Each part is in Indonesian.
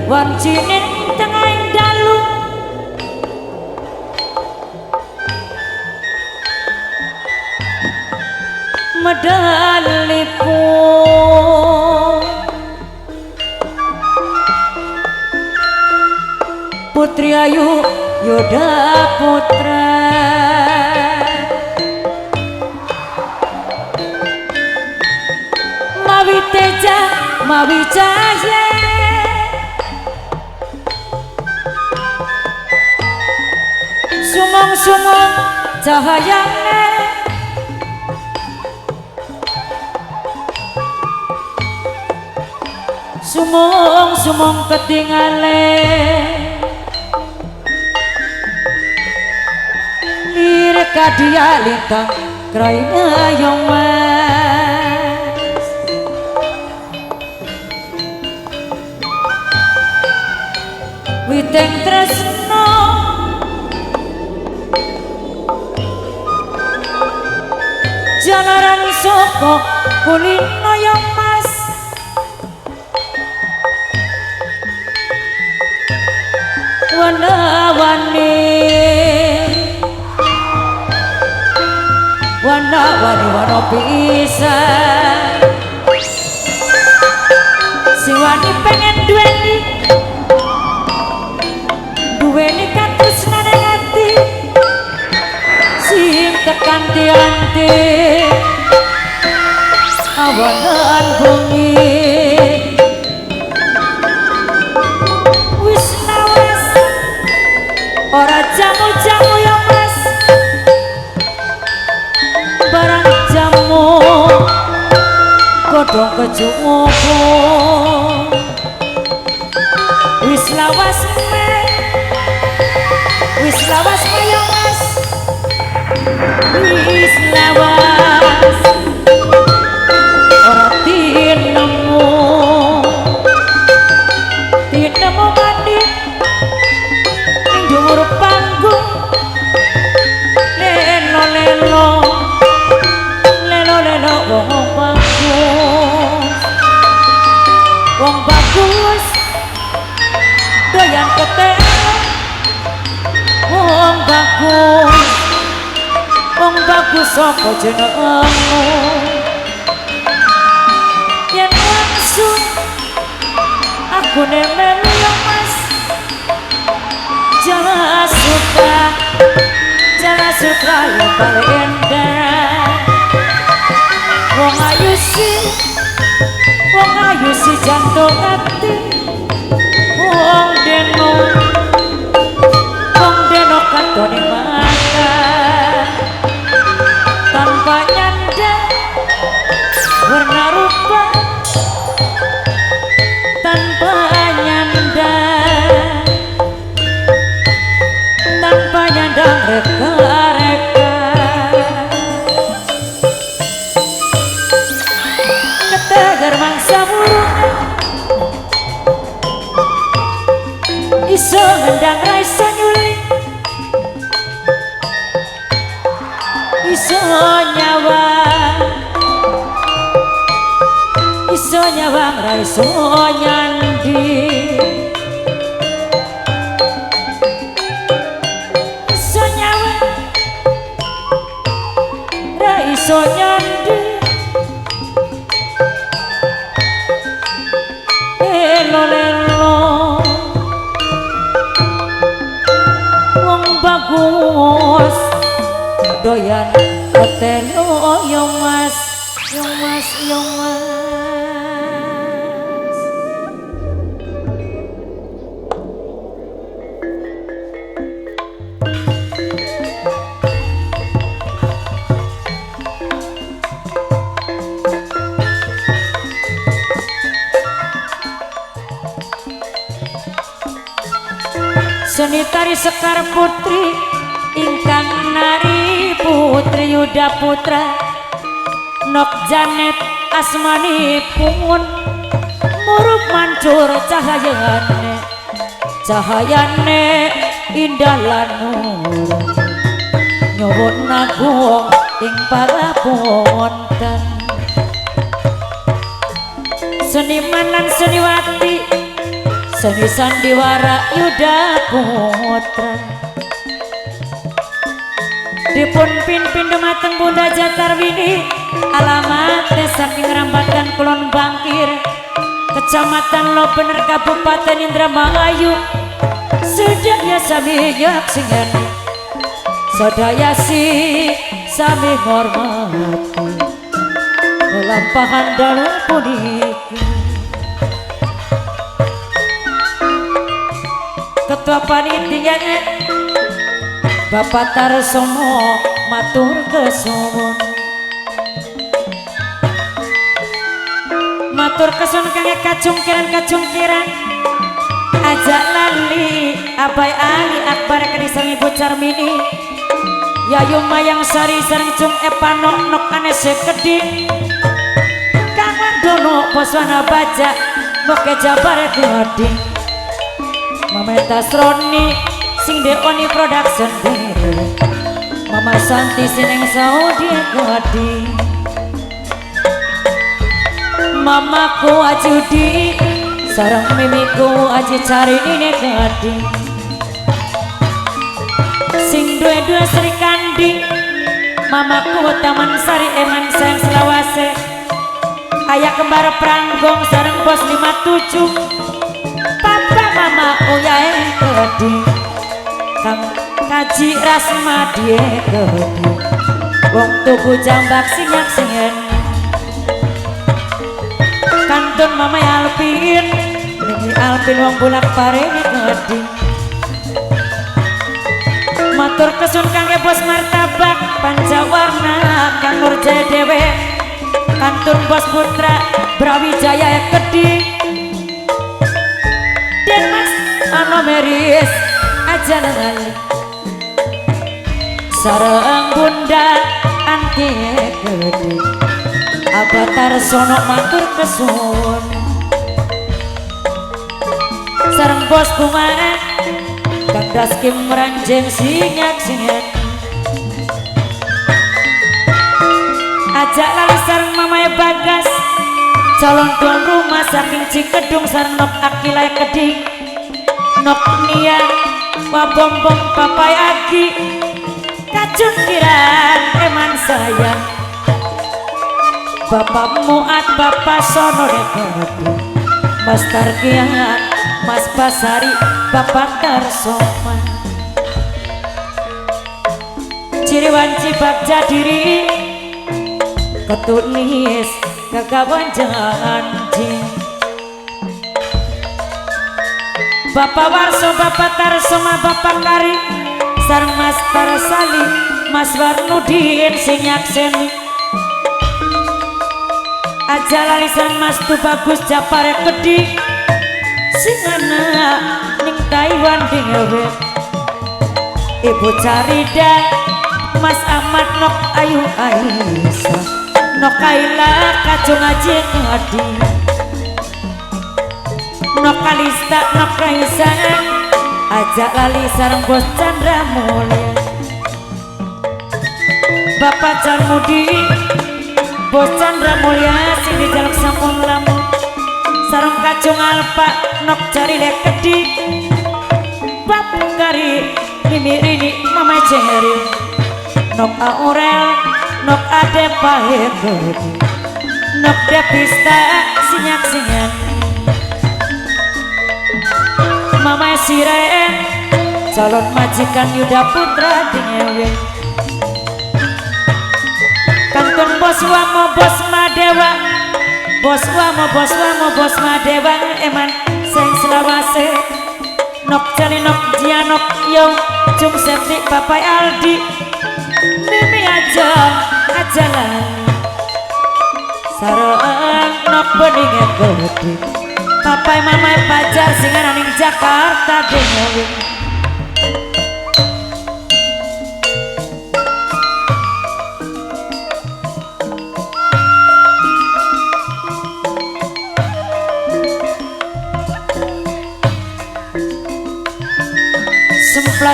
wancine tengahing dalu medalipun Putri Ayu Yoda Putra mawi teja mawi cahya sumong-sumong cahayane sumong-sumong ketingale lirik kadia lintang kraina yang mas witeng tresno jalaran soko kulino yang mas wana-wani wana-wani wana pisan si wani pengen duweni katresnane ati sing tekan dianti awanan bengi wis lawas ora jamu-jamu ya mas barang jamu godhong kejumu wis lawas ya mas wis lawas ora tinemu mati ning dhuwur panggung lelo wong bagus doyan ketelo wong bagus sapa jenengmu yen langsung aku nemelu ya mas jangan suka yang paling indah wong ayu si jantung hati wong deno katone mata tanpa nyanda warna rupa tanpa nyanda reka-reka ketegar mangsa burung iso ngendang raisa nyuling iso nyawang raiso nyandi iso nyandi lelo wong bagus doyan ketelo yo mas seni tari Sekar Putri ingkang nari Putri Yuda Putra Nok Janet asmanipun murub mancur cahayane indah lan nur nyuwun agung ing palapunten seniman lan seniwati Seni sandiwara Yuda Putra dipun pimpin dumateng Bunda Jatarwini alamat Desa Kingrambatan Kulon Bangkir Kecamatan Lobener Kabupaten Indramayu sedaya sami nyaksian sedaya sami ngormati lelampahan dalu puniki Ketua Panitia Bapak Tarsono matur kesuwun matur kesuwun kangge kacungkiran ajak lali Abai Ali Akbar kenisang Ibu Carmini Yayu Mayang Sari sareng Cung Epanok nok anese kedhi Kang Wandono Poswana Baja Moke Jabar Gedi Mama Tasroni sing Deoni Production Mama Santi Sineng Saudi Gedi Mamaku Ajudi sareng mimiku Aji Carini Gedi sing dua-dua Sri Kandi Mamaku Taman Sari Eman sayang Selawase ayah kembar Pranggong sareng Bos 57 Papa Mama Uyae Gedi Kang Kaji Rasmadie Gedi Wong Tugu Jambak sinyak-singen Kantun Mama Alpin Nini Alpin Wong Bulak Pareni Gedi Matur kesun kangge Bos Martabak Pancawarna Kang Nurjaya Dewe Kantun Bos Putra Brawijaya Gedi Den Mas Ano Meris aja lali sareng Bunda Anti Gede Abatar Sono matur kesun sareng Bos Kumaha Kang Daskim Ranjeng sinyak-sinyak ajak lali sareng Mamae Bagas calon tuan rumah saking Cikedung sareng Nok Akilai Keding Nok Nia Wabombong Papai Agi Kacun Kiran Eman sayang Bapak Muat Bapak Sono Dekodi Mas Tarkian Mas Basari Bapak Tarsoma Ciriwanci Bagja Diri Ketulis Kakawan Janji Bapak Warso Bapak Tarsoma Bapak Kari sareng Mas Tarsali Mas Warnudin sinyak-seni aja lali sareng Mas Tubagus Japare Gedi singana ning Taiwan dingewe Ibu Carida Mas Ahmad Nok Ayu Aisyah Nok Kaila Kacung Aji Ngadi Nok Kalista Nok Kaisa ajak lali sareng Bos Chandra Mulya Bapak Carmudi Bos Chandra Mulya sing dijaluk sampun lamun sareng Kacung Alpa Nok Carile Gedi Bapak Kari Mimirini Mama Jeril Nok Aurel Nok Ade Pahit Gedi Nok Depista sinyak-sinyak Mama Siren calon majikan Yuda Putra dingewe Kantun Bos Wamo Bos Madewa Bos Wamo Bos Wamo Bos Madewa Eman Seng Selawase Nok Jali Nok Jianok Yong Cung Septi Papai Aldi Mimi aja lah sareng Nok Beninge Gede Papai Mamai Pajar singan ning Jakarta dingewe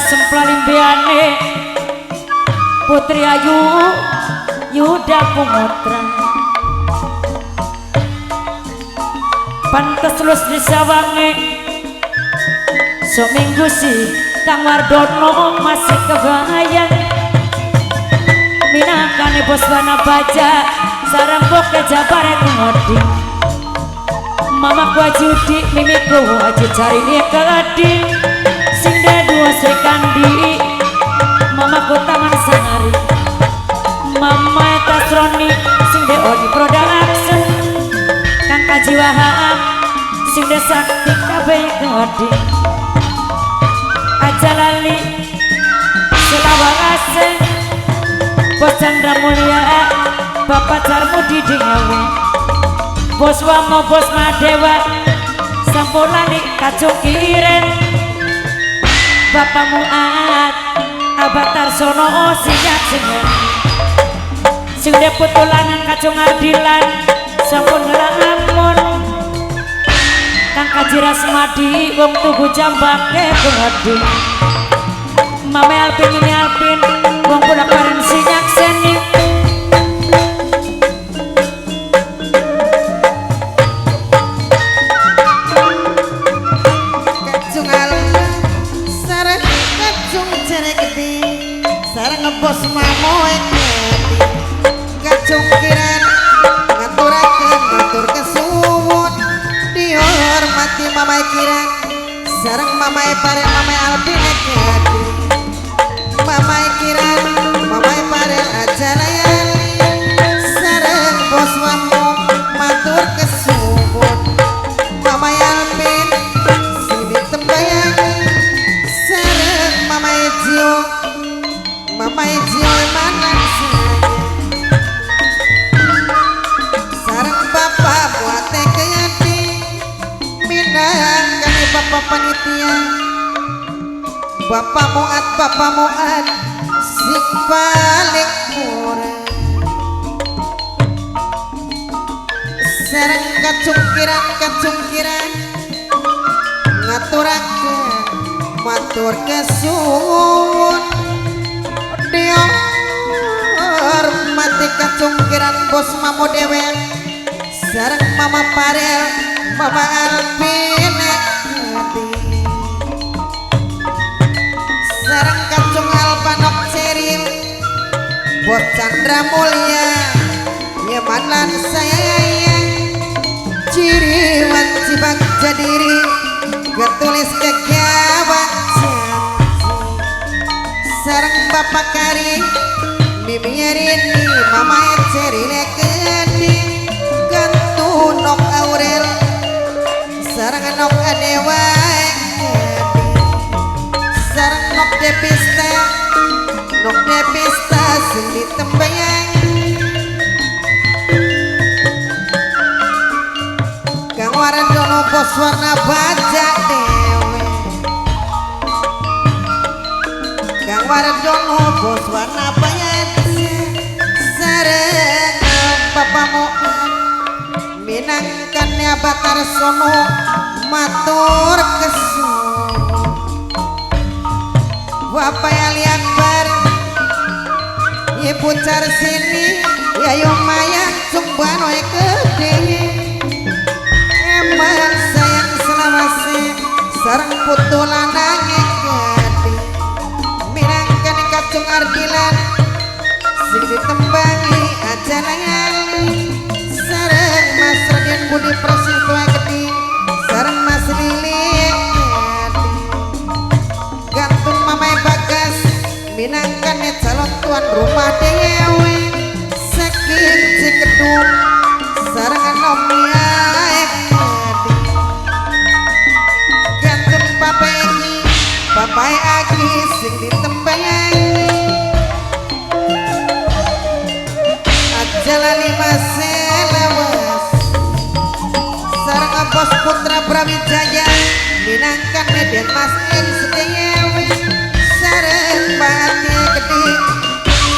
Sempla limbiane Putri Ayu Yuda Putra pantes lus disawange seminggu sih Kang Wardono masih kebayang minangkane bos wana baja sarang boke jabare ngodi mama ku ajudi mimiku aja cari dia keladi sing de dua sekandi mama ku taman sanari mama etasroni sing de odi production Kang Kaji Wahab sing de sakti kabeh ngodi aja lali selawase Bos Chandra Mulia Bapak Carmudi Dingawe Bos Wamo Bos Madewa Sampulani Kacung Kiren Bapak Muat Abah Tarsono Sinyak Sinyak Sing deput ulangan Kacung Ardilan Sampun ngelamun Kang Kaji Rasmadi Wong Tugu Jambake Gengadi Mame Alpin ini Alpin Wong Pudak Bareng Sinyak Seni Kacung Alpin sarang kacung jere gede sarang ngebos mamoe gede Kacung Kiren ngaturakeun matur kesuwun dihormati Mamai Kiren sarang Mamai Pare Mamai Alpin gede Mamai Kiren, Mamai Parel aja layani sareng bos Wamo matur kesuwun Mamai Alpin sini tembayangi sareng Mamai Jio manan sareng bapak buate kayati minang kami bapak panitia Bapak Muat sik balik murah sareng kacung kiran ngaturakeun matur kesuwun dihormati Kacung Kiran bos Mamo Dewe sareng Mama Parel Mama Alpin sareng Kacung Alpanok Ceril Bos Chandra Mulia ya manan sayang ciriwan cibak jadiri getulis kekiawan sareng Bapak Kari Mimierini Mama Cerile Kendi gantu nok Aurel sareng nok Adewa sareng nok Depista sing ditembayang Kang Wardono bos warna baja dewe Kang Wardono bos warna baja sareng Bapak Muat minangkannya Batar Sono matur kesuwun Bapak Ali Akbar Ibu Carsini Yayo Maya Sumbano gede emang sayang selawase sareng putu lanange gede minangkan Kacung Ardilan sing ditembangi aja layani sareng Mas Raden Budi Persih tua gede sareng Mas Lili gantung Mamai Bagas minangkan calon tuan rumah dewe saking Cikedung sareng Nomia gantung Papai Agi sing ditembangi aja lali maselawas sareng Bos Putra Brawijaya minangkan Medan Mas En sedewe sareng Pati Gede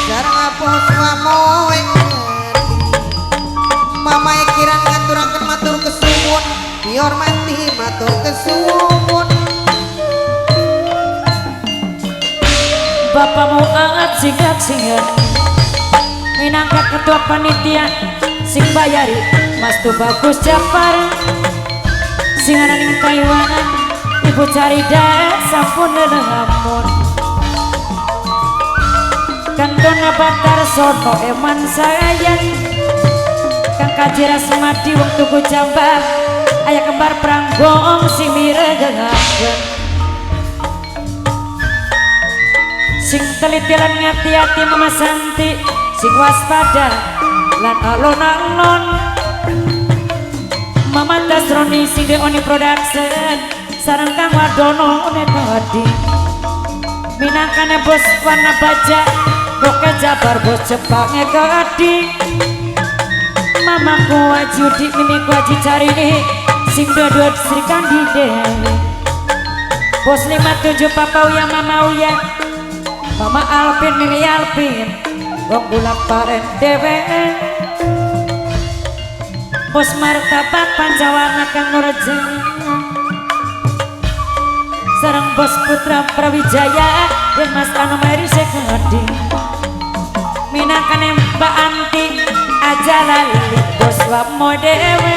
sareng Bos Wamoe Mamai Kiran ngaturakeun matur kesuwun dihormati matur kesuwun Bapak Muat singgah minangka ketua panitia sing bayari Mas Tu Bagus Jafar sing ananing Taiwan Ibu Carida sampun lelamun Kantong Batar Sono eman sayang Kang Kajira Semadi wong tuku jambak Ayah kembar Pranggong si miregengakeun Sing teliti lan ngati-hati Mama Santi Sing waspada lan alon-alon Mama Tasroni sing Deoni Production sareng Kang Wadono nekodi minangkane bos warna baja Boke Jabar bos Jepang ekodi Mamaku wajudi mimiku waji cari nih sing dua-dua Sri Kandi Dewi bos 57 Papa Uya Mama Uya Mama Alpin Mimi Alpin Wong Bulak Paren Dewe Bos Martabak Pancawarna Kang Nurjaya sareng Bos Putra Prawijaya dan Mas Anomeri Sekedi minangkane Mbak Anti aja lali Bos Wamo Dewe